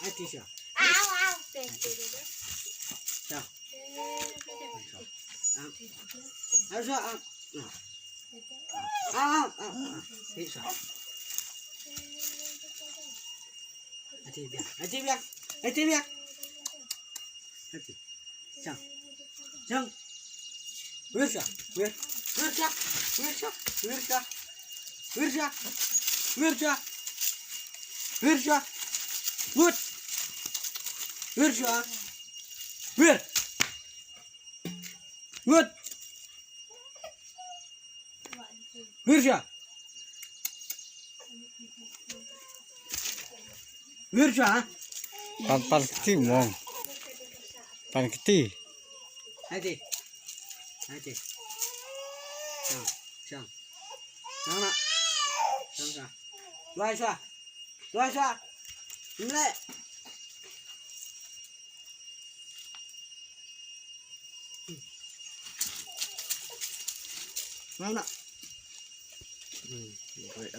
Ati siya. Siya. Siya. Siya. Ati biak. Ati biak. Ati biak. Ati. Siya. Siya. Wirsa. Wirsa. Wirsa. Wirsa. Wirsa. Wirsa. Wirsa. Wood. Wirsa. Wir. Wood. Wirsa. Wirsa. Pan keti mong. Pan keti. Ati. Ati. Siang. Siang. Siang nak. Siang siang. Luai siang. Luai siang. Mulai. Mana? Baik,